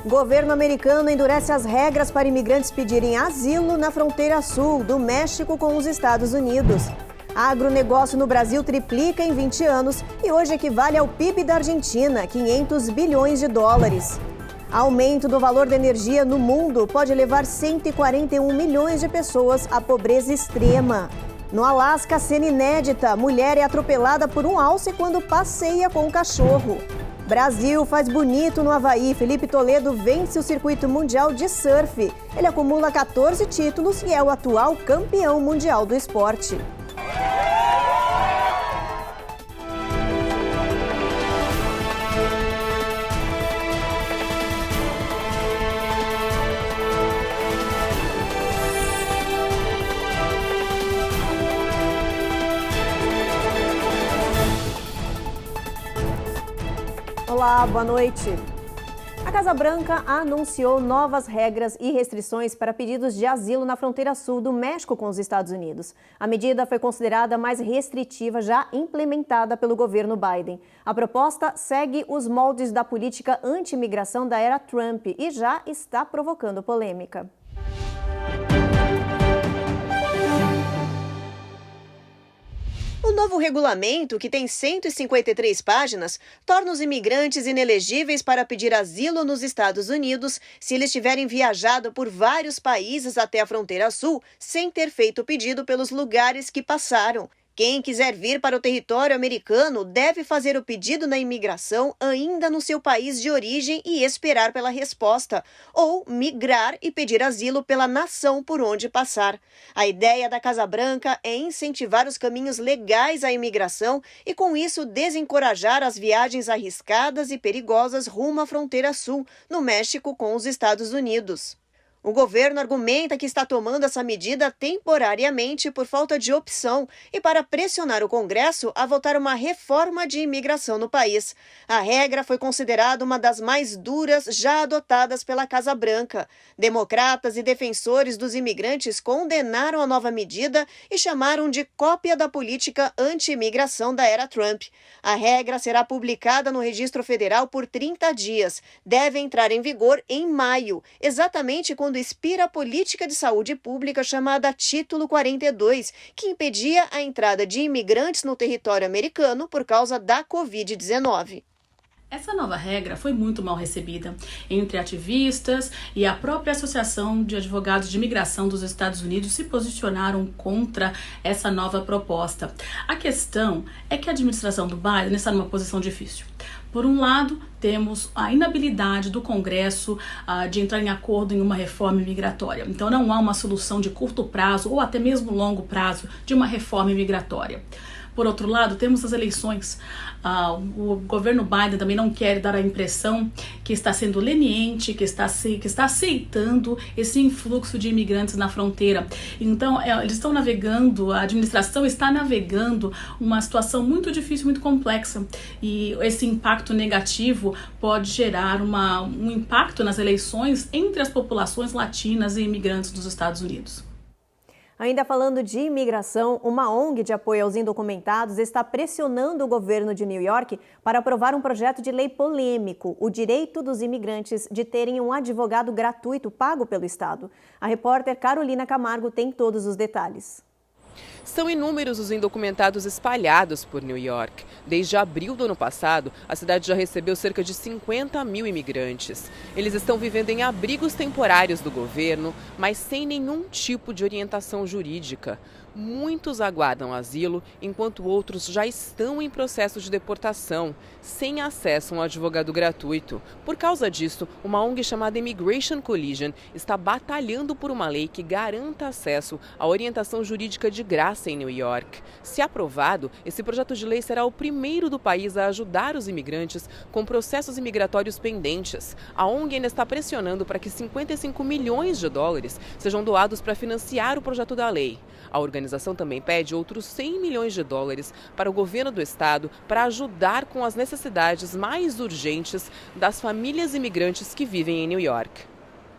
Governo americano endurece as regras para imigrantes pedirem asilo na fronteira sul do México com os Estados Unidos. Agronegócio no Brasil triplica em 20 anos e hoje equivale ao PIB da Argentina, 500 bilhões de dólares. Aumento do valor da energia no mundo pode levar 141 milhões de pessoas à pobreza extrema. No Alasca, cena inédita, mulher é atropelada por um alce quando passeia com o cachorro. Brasil faz bonito no Havaí. Felipe Toledo vence o circuito mundial de surf. Ele acumula 14 títulos e é o atual campeão mundial do esporte. Olá, boa noite. A Casa Branca anunciou novas regras e restrições para pedidos de asilo na fronteira sul do México com os Estados Unidos. A medida foi considerada mais restritiva já implementada pelo governo Biden. A proposta segue os moldes da política anti-imigração da era Trump e já está provocando polêmica. O novo regulamento, que tem 153 páginas, torna os imigrantes inelegíveis para pedir asilo nos Estados Unidos se eles tiverem viajado por vários países até a fronteira sul sem ter feito o pedido pelos lugares que passaram. Quem quiser vir para o território americano deve fazer o pedido na imigração ainda no seu país de origem e esperar pela resposta, ou migrar e pedir asilo pela nação por onde passar. A ideia da Casa Branca é incentivar os caminhos legais à imigração e, com isso, desencorajar as viagens arriscadas e perigosas rumo à fronteira sul, no México com os Estados Unidos. O governo argumenta que está tomando essa medida temporariamente por falta de opção e para pressionar o Congresso a votar uma reforma de imigração no país. A regra foi considerada uma das mais duras já adotadas pela Casa Branca. Democratas e defensores dos imigrantes condenaram a nova medida e chamaram de cópia da política anti-imigração da era Trump. A regra será publicada no Registro Federal por 30 dias. Deve entrar em vigor em maio, exatamente quando expira a política de saúde pública chamada Título 42, que impedia a entrada de imigrantes no território americano por causa da Covid-19. Essa nova regra foi muito mal recebida entre ativistas e a própria Associação de Advogados de Imigração dos Estados Unidos se posicionaram contra essa nova proposta. A questão é que a administração do Biden está numa posição difícil. Por um lado, temos a inabilidade do Congresso de entrar em acordo em uma reforma migratória. Então, não há uma solução de curto prazo ou até mesmo longo prazo de uma reforma migratória. Por outro lado, temos as eleições. O governo Biden também não quer dar a impressão que está sendo leniente, que está aceitando esse influxo de imigrantes na fronteira. Então, eles estão navegando, a administração está navegando uma situação muito difícil, muito complexa. E esse impacto negativo pode gerar um impacto nas eleições entre as populações latinas e imigrantes dos Estados Unidos. Ainda falando de imigração, uma ONG de apoio aos indocumentados está pressionando o governo de New York para aprovar um projeto de lei polêmico, o direito dos imigrantes de terem um advogado gratuito pago pelo Estado. A repórter Carolina Camargo tem todos os detalhes. São inúmeros os indocumentados espalhados por New York. Desde abril do ano passado, a cidade já recebeu cerca de 50 mil imigrantes. Eles estão vivendo em abrigos temporários do governo, mas sem nenhum tipo de orientação jurídica. Muitos aguardam asilo, enquanto outros já estão em processo de deportação, sem acesso a um advogado gratuito. Por causa disso, uma ONG chamada Immigration Coalition está batalhando por uma lei que garanta acesso à orientação jurídica de graça em New York. Se aprovado, esse projeto de lei será o primeiro do país a ajudar os imigrantes com processos imigratórios pendentes. A ONG ainda está pressionando para que 55 milhões de dólares sejam doados para financiar o projeto da lei. A organização também pede outros 100 milhões de dólares para o governo do estado para ajudar com as necessidades mais urgentes das famílias imigrantes que vivem em New York.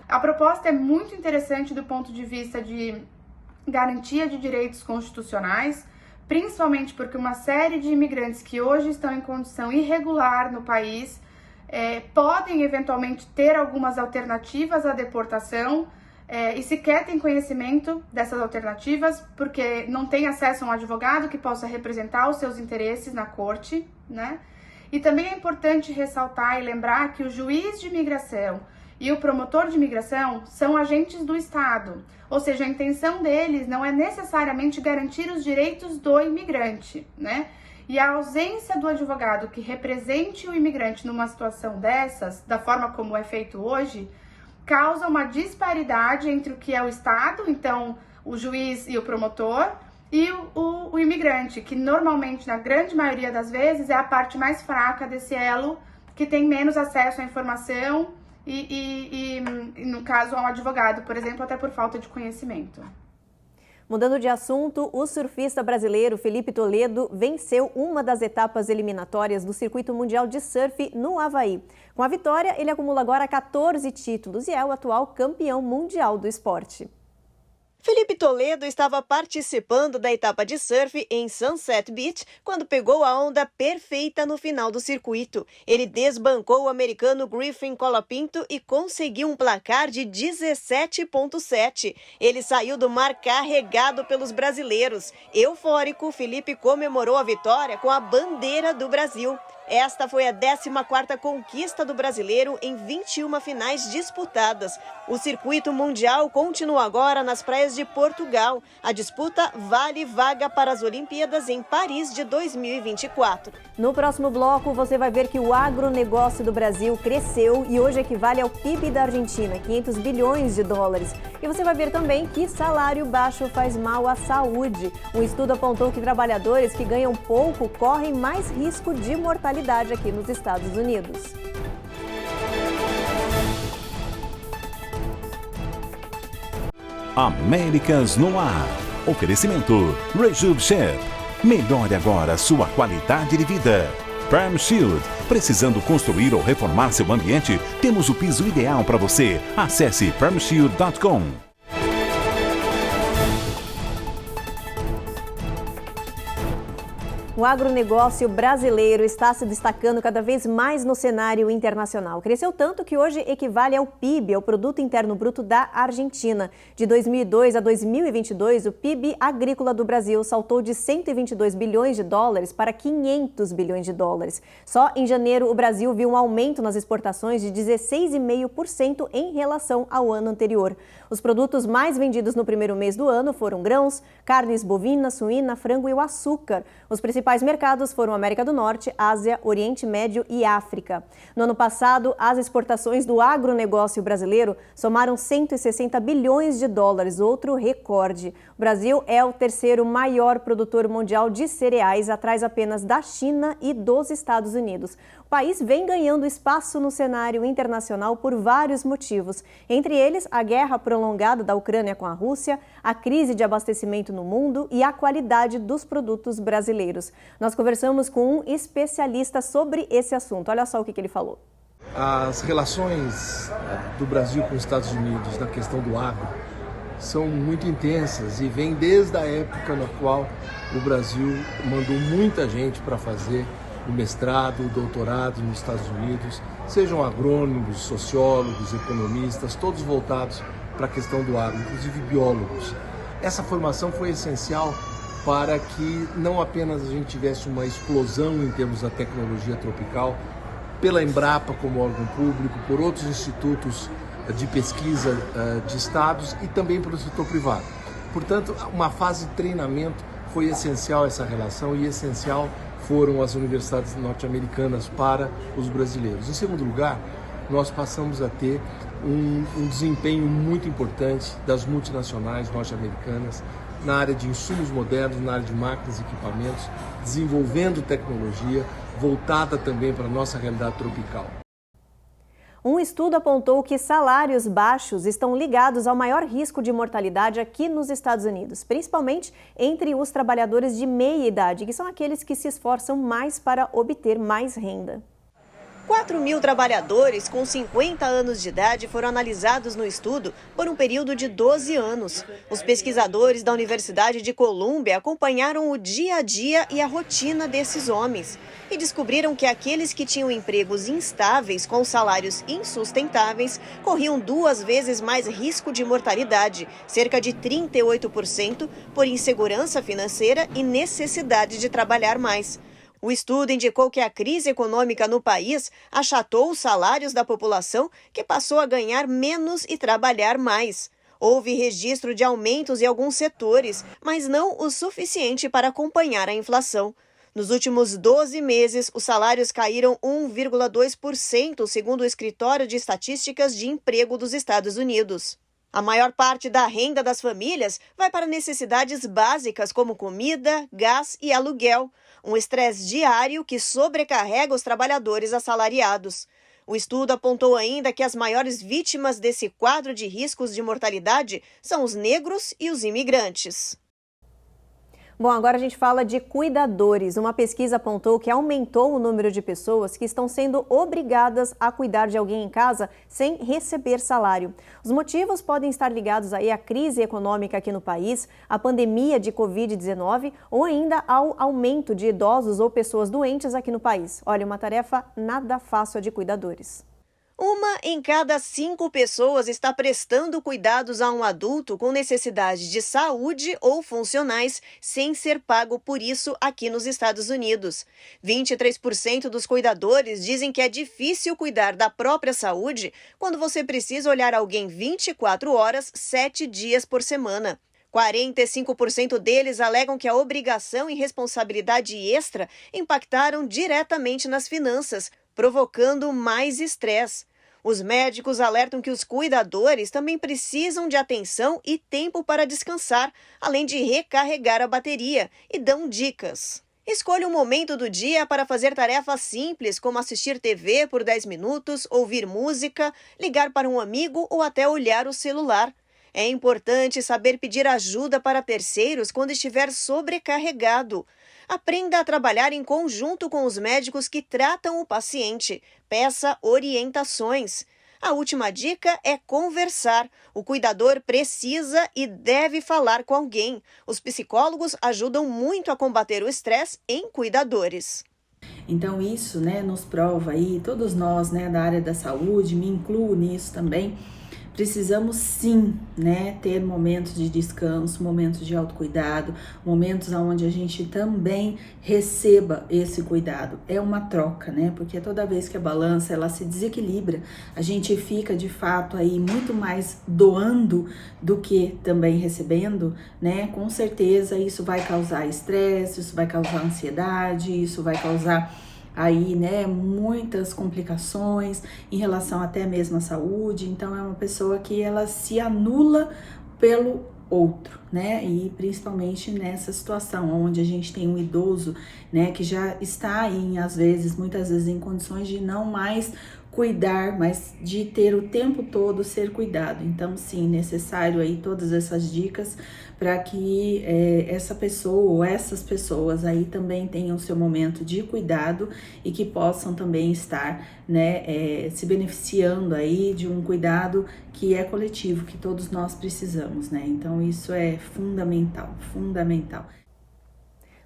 A proposta é muito interessante do ponto de vista de garantia de direitos constitucionais, principalmente porque uma série de imigrantes que hoje estão em condição irregular no país podem eventualmente ter algumas alternativas à deportação e sequer tem conhecimento dessas alternativas porque não tem acesso a um advogado que possa representar os seus interesses na corte, né? E também é importante ressaltar e lembrar que o juiz de imigração e o promotor de imigração são agentes do Estado, ou seja, a intenção deles não é necessariamente garantir os direitos do imigrante, né? E a ausência do advogado que represente o imigrante numa situação dessas, da forma como é feito hoje, causa uma disparidade entre o que é o Estado, então o juiz e o promotor, e o imigrante, que normalmente, na grande maioria das vezes, é a parte mais fraca desse elo, que tem menos acesso à informação e no caso, a um advogado, por exemplo, até por falta de conhecimento. Mudando de assunto, o surfista brasileiro Felipe Toledo venceu uma das etapas eliminatórias do Circuito Mundial de Surf no Havaí. Com a vitória, ele acumula agora 14 títulos e é o atual campeão mundial do esporte. Felipe Toledo estava participando da etapa de surf em Sunset Beach quando pegou a onda perfeita no final do circuito. Ele desbancou o americano Griffin Colapinto e conseguiu um placar de 17,7. Ele saiu do mar carregado pelos brasileiros. Eufórico, Felipe comemorou a vitória com a bandeira do Brasil. Esta foi a 14ª conquista do brasileiro em 21 finais disputadas. O circuito mundial continua agora nas praias de Portugal. A disputa vale vaga para as Olimpíadas em Paris de 2024. No próximo bloco, você vai ver que o agronegócio do Brasil cresceu e hoje equivale ao PIB da Argentina, 500 bilhões de dólares. E você vai ver também que salário baixo faz mal à saúde. Um estudo apontou que trabalhadores que ganham pouco correm mais risco de mortalidade aqui nos Estados Unidos. Américas no Ar. Oferecimento Rejuve Chef. Melhore agora sua qualidade de vida. Prime Shield. Precisando construir ou reformar seu ambiente? Temos o piso ideal para você. Acesse primeshield.com. O agronegócio brasileiro está se destacando cada vez mais no cenário internacional. Cresceu tanto que hoje equivale ao PIB, ao Produto Interno Bruto da Argentina. De 2002 a 2022, o PIB agrícola do Brasil saltou de 122 bilhões de dólares para 500 bilhões de dólares. Só em janeiro, o Brasil viu um aumento nas exportações de 16,5% em relação ao ano anterior. Os produtos mais vendidos no primeiro mês do ano foram grãos, carnes bovina, suína, frango e o açúcar. Os principais mercados foram América do Norte, Ásia, Oriente Médio e África. No ano passado, as exportações do agronegócio brasileiro somaram 160 bilhões de dólares, outro recorde. O Brasil é o terceiro maior produtor mundial de cereais, atrás apenas da China e dos Estados Unidos. O país vem ganhando espaço no cenário internacional por vários motivos, entre eles a guerra prolongada da Ucrânia com a Rússia, a crise de abastecimento no mundo e a qualidade dos produtos brasileiros. Nós conversamos com um especialista sobre esse assunto. Olha só o que ele falou. As relações do Brasil com os Estados Unidos na questão do agro são muito intensas e vem desde a época na qual o Brasil mandou muita gente para fazer o mestrado, o doutorado nos Estados Unidos, sejam agrônomos, sociólogos, economistas, todos voltados para a questão do agro, inclusive biólogos. Essa formação foi essencial para que não apenas a gente tivesse uma explosão em termos da tecnologia tropical, pela Embrapa como órgão público, por outros institutos de pesquisa de estados e também pelo setor privado. Portanto, uma fase de treinamento foi essencial essa relação e essencial foram as universidades norte-americanas para os brasileiros. Em segundo lugar, nós passamos a ter um desempenho muito importante das multinacionais norte-americanas na área de insumos modernos, na área de máquinas e equipamentos, desenvolvendo tecnologia voltada também para a nossa realidade tropical. Um estudo apontou que salários baixos estão ligados ao maior risco de mortalidade aqui nos Estados Unidos, principalmente entre os trabalhadores de meia idade, que são aqueles que se esforçam mais para obter mais renda. 4.000 trabalhadores com 50 anos de idade foram analisados no estudo por um período de 12 anos. Os pesquisadores da Universidade de Colômbia acompanharam o dia a dia e a rotina desses homens e descobriram que aqueles que tinham empregos instáveis com salários insustentáveis corriam 2 vezes mais risco de mortalidade, cerca de 38%, por insegurança financeira e necessidade de trabalhar mais. O estudo indicou que a crise econômica no país achatou os salários da população, que passou a ganhar menos e trabalhar mais. Houve registro de aumentos em alguns setores, mas não o suficiente para acompanhar a inflação. Nos últimos 12 meses, os salários caíram 1,2%, segundo o Escritório de Estatísticas de Emprego dos Estados Unidos. A maior parte da renda das famílias vai para necessidades básicas como comida, gás e aluguel, um estresse diário que sobrecarrega os trabalhadores assalariados. O estudo apontou ainda que as maiores vítimas desse quadro de riscos de mortalidade são os negros e os imigrantes. Bom, agora a gente fala de cuidadores. Uma pesquisa apontou que aumentou o número de pessoas que estão sendo obrigadas a cuidar de alguém em casa sem receber salário. Os motivos podem estar ligados aí à crise econômica aqui no país, à pandemia de Covid-19 ou ainda ao aumento de idosos ou pessoas doentes aqui no país. Olha, uma tarefa nada fácil de cuidadores. 1 em cada 5 pessoas está prestando cuidados a um adulto com necessidade de saúde ou funcionais sem ser pago por isso aqui nos Estados Unidos. 23% dos cuidadores dizem que é difícil cuidar da própria saúde quando você precisa olhar alguém 24 horas, 7 dias por semana. 45% deles alegam que a obrigação e responsabilidade extra impactaram diretamente nas finanças, provocando mais estresse. Os médicos alertam que os cuidadores também precisam de atenção e tempo para descansar, além de recarregar a bateria, e dão dicas. Escolha um momento do dia para fazer tarefas simples, como assistir TV por 10 minutos, ouvir música, ligar para um amigo ou até olhar o celular. É importante saber pedir ajuda para terceiros quando estiver sobrecarregado. Aprenda a trabalhar em conjunto com os médicos que tratam o paciente. Peça orientações. A última dica é conversar. O cuidador precisa e deve falar com alguém. Os psicólogos ajudam muito a combater o estresse em cuidadores. Então isso, nos prova aí, todos nós, da área da saúde, me incluo nisso também, precisamos sim, ter momentos de descanso, momentos de autocuidado, momentos onde a gente também receba esse cuidado. É uma troca, porque toda vez que a balança ela se desequilibra, a gente fica de fato aí muito mais doando do que também recebendo, Com certeza isso vai causar estresse, isso vai causar ansiedade, isso vai causar aí, muitas complicações em relação até mesmo à saúde. Então é uma pessoa que ela se anula pelo outro, e principalmente nessa situação onde a gente tem um idoso, que já está aí, muitas vezes em condições de não mais cuidar, mas de ter o tempo todo ser cuidado. Então sim, necessário aí todas essas dicas para que essa pessoa ou essas pessoas aí também tenham o seu momento de cuidado e que possam também estar, se beneficiando aí de um cuidado que é coletivo, que todos nós precisamos, Então isso é fundamental, fundamental.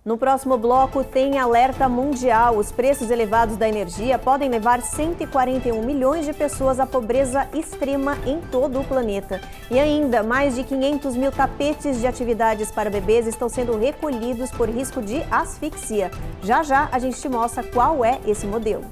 No próximo bloco tem alerta mundial. Os preços elevados da energia podem levar 141 milhões de pessoas à pobreza extrema em todo o planeta. E ainda, mais de 500 mil tapetes de atividades para bebês estão sendo recolhidos por risco de asfixia. Já já a gente te mostra qual é esse modelo.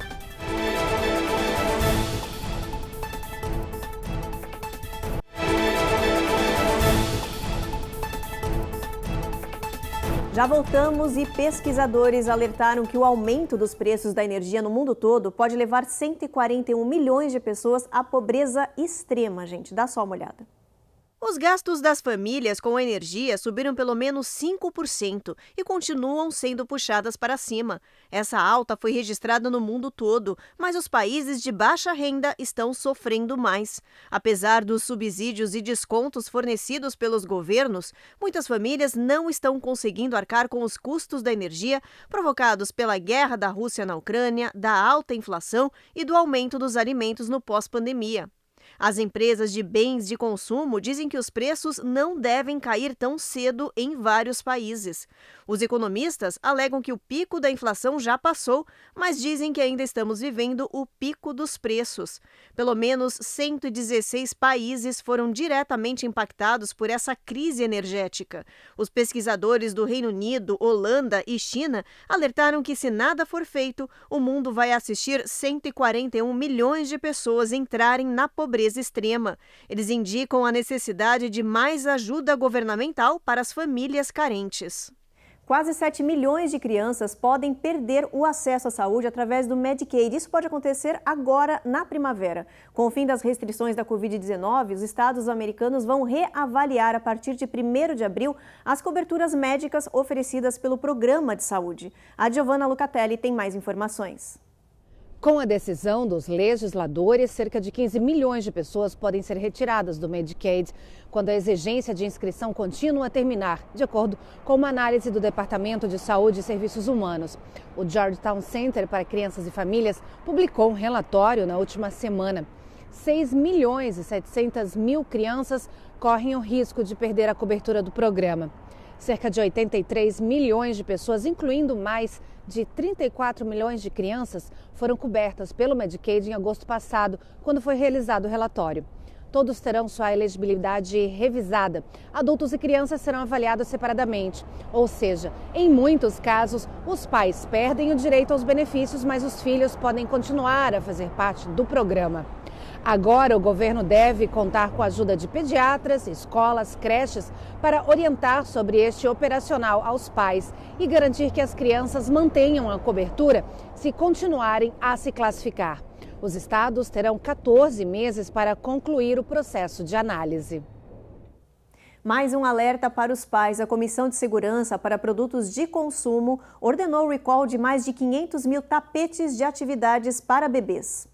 Já voltamos e pesquisadores alertaram que o aumento dos preços da energia no mundo todo pode levar 141 milhões de pessoas à pobreza extrema, gente. Dá só uma olhada. Os gastos das famílias com energia subiram pelo menos 5% e continuam sendo puxadas para cima. Essa alta foi registrada no mundo todo, mas os países de baixa renda estão sofrendo mais. Apesar dos subsídios e descontos fornecidos pelos governos, muitas famílias não estão conseguindo arcar com os custos da energia provocados pela guerra da Rússia na Ucrânia, da alta inflação e do aumento dos alimentos no pós-pandemia. As empresas de bens de consumo dizem que os preços não devem cair tão cedo em vários países. Os economistas alegam que o pico da inflação já passou, mas dizem que ainda estamos vivendo o pico dos preços. Pelo menos 116 países foram diretamente impactados por essa crise energética. Os pesquisadores do Reino Unido, Holanda e China alertaram que, se nada for feito, o mundo vai assistir 141 milhões de pessoas entrarem na pobreza extrema. Eles indicam a necessidade de mais ajuda governamental para as famílias carentes. Quase 7 milhões de crianças podem perder o acesso à saúde através do Medicaid. Isso pode acontecer agora, na primavera. Com o fim das restrições da Covid-19, os estados americanos vão reavaliar, a partir de 1º de abril, as coberturas médicas oferecidas pelo Programa de Saúde. A Giovanna Lucatelli tem mais informações. Com a decisão dos legisladores, cerca de 15 milhões de pessoas podem ser retiradas do Medicaid quando a exigência de inscrição contínua terminar, de acordo com uma análise do Departamento de Saúde e Serviços Humanos. O Georgetown Center para Crianças e Famílias publicou um relatório na última semana. 6 milhões e 700 mil crianças correm o risco de perder a cobertura do programa. Cerca de 83 milhões de pessoas, incluindo mais de 34 milhões de crianças, foram cobertas pelo Medicaid em agosto passado, quando foi realizado o relatório. Todos terão sua elegibilidade revisada. Adultos e crianças serão avaliados separadamente. Ou seja, em muitos casos, os pais perdem o direito aos benefícios, mas os filhos podem continuar a fazer parte do programa. Agora, o governo deve contar com a ajuda de pediatras, escolas, creches para orientar sobre este operacional aos pais e garantir que as crianças mantenham a cobertura se continuarem a se classificar. Os estados terão 14 meses para concluir o processo de análise. Mais um alerta para os pais. A Comissão de Segurança para Produtos de Consumo ordenou o recall de mais de 500 mil tapetes de atividades para bebês.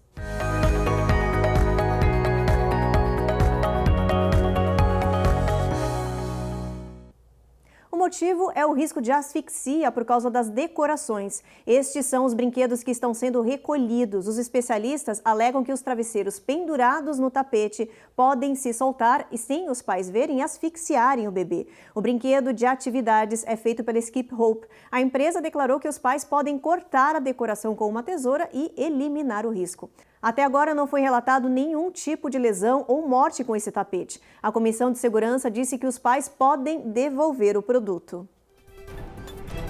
O motivo é o risco de asfixia por causa das decorações. Estes são os brinquedos que estão sendo recolhidos. Os especialistas alegam que os travesseiros pendurados no tapete podem se soltar e, sem os pais verem, asfixiarem o bebê. O brinquedo de atividades é feito pela Skip Hope. A empresa declarou que os pais podem cortar a decoração com uma tesoura e eliminar o risco. Até agora não foi relatado nenhum tipo de lesão ou morte com esse tapete. A Comissão de Segurança disse que os pais podem devolver o produto.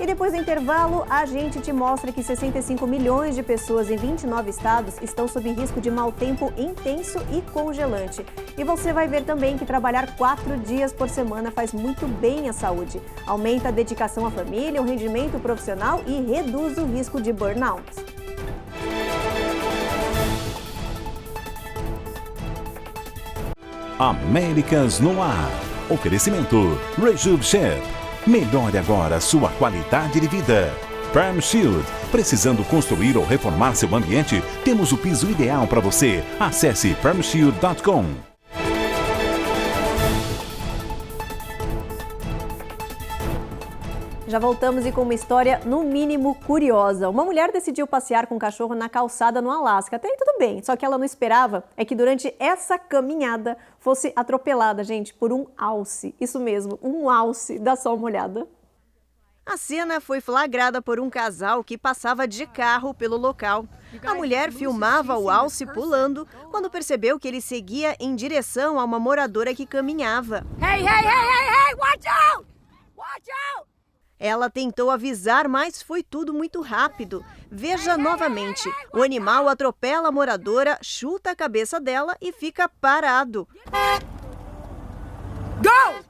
E depois do intervalo, a gente te mostra que 65 milhões de pessoas em 29 estados estão sob risco de mau tempo intenso e congelante. E você vai ver também que trabalhar 4 dias por semana faz muito bem à saúde. Aumenta a dedicação à família, o rendimento profissional e reduz o risco de burnout. Américas no Ar. Oferecimento Rejuve Chef. Melhore agora sua qualidade de vida. Perm Shield. Precisando construir ou reformar seu ambiente? Temos o piso ideal para você. Acesse permshield.com. Já voltamos e com uma história no mínimo curiosa. Uma mulher decidiu passear com um cachorro na calçada no Alasca. Até aí tudo bem, só que ela não esperava é que durante essa caminhada fosse atropelada, gente, por um alce. Isso mesmo, um alce. Dá só uma olhada. A cena foi flagrada por um casal que passava de carro pelo local. A mulher filmava o alce pulando quando percebeu que ele seguia em direção a uma moradora que caminhava. Hey, watch out! Watch out! Ela tentou avisar, mas foi tudo muito rápido. Veja novamente, o animal atropela a moradora, chuta a cabeça dela e fica parado. Go!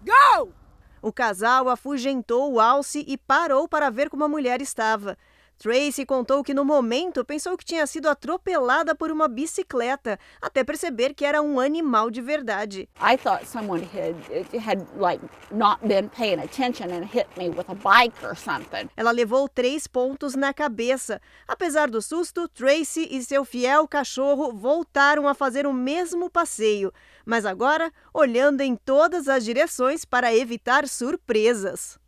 Go! O casal afugentou o alce e parou para ver como a mulher estava. Tracy contou que no momento pensou que tinha sido atropelada por uma bicicleta, até perceber que era um animal de verdade. I thought someone had like not been paying attention and hit me with a bike or something. Ela levou 3 pontos na cabeça. Apesar do susto, Tracy e seu fiel cachorro voltaram a fazer o mesmo passeio, mas agora olhando em todas as direções para evitar surpresas.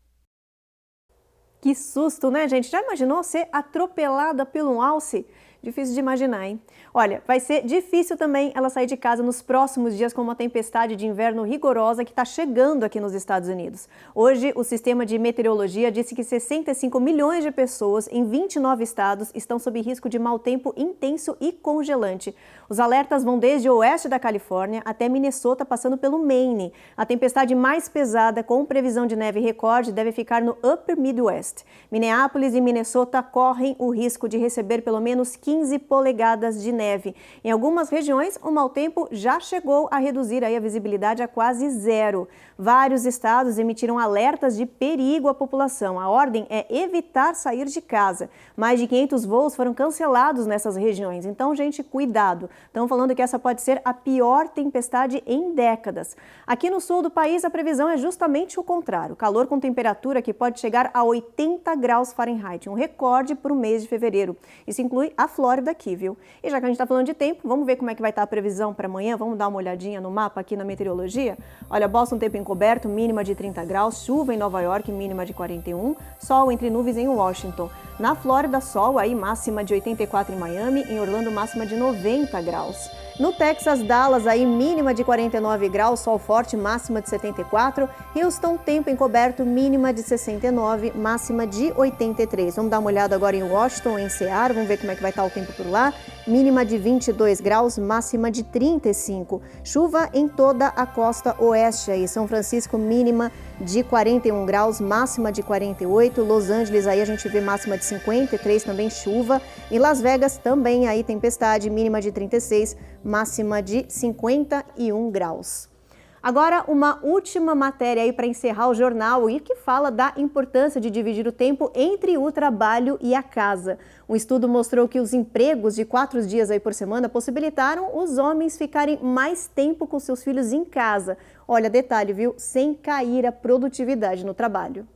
Que susto, né, gente? Já imaginou ser atropelada pelo um alce? Difícil de imaginar, hein? Olha, vai ser difícil também ela sair de casa nos próximos dias com uma tempestade de inverno rigorosa que está chegando aqui nos Estados Unidos. Hoje, o sistema de meteorologia disse que 65 milhões de pessoas em 29 estados estão sob risco de mau tempo intenso e congelante. Os alertas vão desde o oeste da Califórnia até Minnesota, passando pelo Maine. A tempestade mais pesada, com previsão de neve recorde, deve ficar no Upper Midwest. Minneapolis e Minnesota correm o risco de receber pelo menos 15 polegadas de neve. Em algumas regiões, o mau tempo já chegou a reduzir a visibilidade a quase zero. Vários estados emitiram alertas de perigo à população. A ordem é evitar sair de casa. Mais de 500 voos foram cancelados nessas regiões. Então, gente, cuidado. Estão falando que essa pode ser a pior tempestade em décadas. Aqui no sul do país, a previsão é justamente o contrário. Calor com temperatura que pode chegar a 80 graus Fahrenheit, um recorde para o mês de fevereiro. Isso inclui a Flórida aqui, viu? E já que a gente está falando de tempo, vamos ver como é que vai estar a previsão para amanhã? Vamos dar uma olhadinha no mapa aqui na meteorologia? Olha, Boston, tempo encoberto, mínima de 30 graus, chuva em Nova York, mínima de 41, sol entre nuvens em Washington. Na Flórida, sol, aí máxima de 84 em Miami, em Orlando, máxima de 90 graus. No Texas, Dallas, aí mínima de 49 graus, sol forte, máxima de 74. Houston, tempo encoberto, mínima de 69, máxima de 83. Vamos dar uma olhada agora em Washington, em Seattle, vamos ver como é que vai estar o tempo por lá. Mínima de 22 graus, máxima de 35. Chuva em toda a costa oeste aí. São Francisco, mínima de 41 graus, máxima de 48. Los Angeles, aí a gente vê máxima de 53, também chuva. Em Las Vegas, também aí tempestade, mínima de 36, máxima de 51 graus. Agora, uma última matéria aí para encerrar o jornal e que fala da importância de dividir o tempo entre o trabalho e a casa. Um estudo mostrou que os empregos de 4 dias aí por semana possibilitaram os homens ficarem mais tempo com seus filhos em casa. Olha, detalhe, viu? Sem cair a produtividade no trabalho.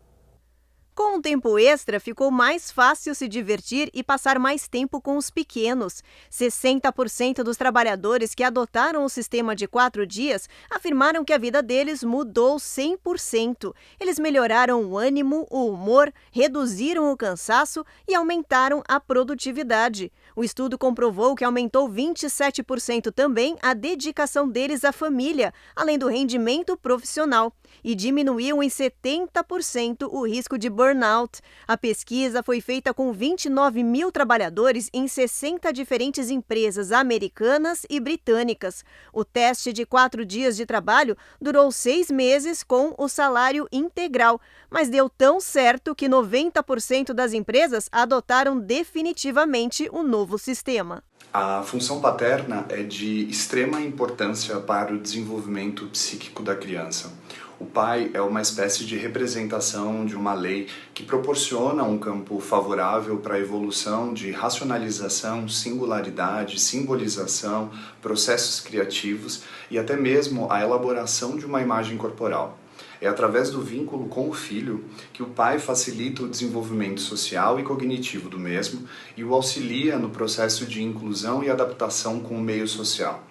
Com o tempo extra, ficou mais fácil se divertir e passar mais tempo com os pequenos. 60% dos trabalhadores que adotaram o sistema de 4 dias afirmaram que a vida deles mudou 100%. Eles melhoraram o ânimo, o humor, reduziram o cansaço e aumentaram a produtividade. O estudo comprovou que aumentou 27% também a dedicação deles à família, além do rendimento profissional, e diminuiu em 70% o risco de burnout. A pesquisa foi feita com 29 mil trabalhadores em 60 diferentes empresas americanas e britânicas. O teste de 4 dias de trabalho durou 6 meses com o salário integral, mas deu tão certo que 90% das empresas adotaram definitivamente o novo sistema. A função paterna é de extrema importância para o desenvolvimento psíquico da criança. O pai é uma espécie de representação de uma lei que proporciona um campo favorável para a evolução de racionalização, singularidade, simbolização, processos criativos e até mesmo a elaboração de uma imagem corporal. É através do vínculo com o filho que o pai facilita o desenvolvimento social e cognitivo do mesmo e o auxilia no processo de inclusão e adaptação com o meio social.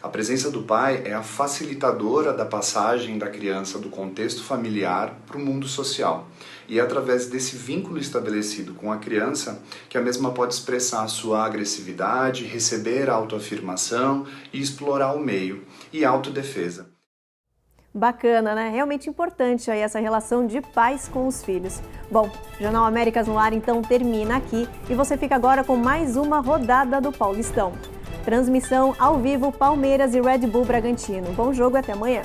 A presença do pai é a facilitadora da passagem da criança do contexto familiar para o mundo social. E é através desse vínculo estabelecido com a criança que a mesma pode expressar a sua agressividade, receber a autoafirmação e explorar o meio e autodefesa. Bacana, né? Realmente importante aí essa relação de pais com os filhos. Bom, o Jornal Américas no Ar então termina aqui e você fica agora com mais uma rodada do Paulistão. Transmissão ao vivo Palmeiras e Red Bull Bragantino. Bom jogo e até amanhã.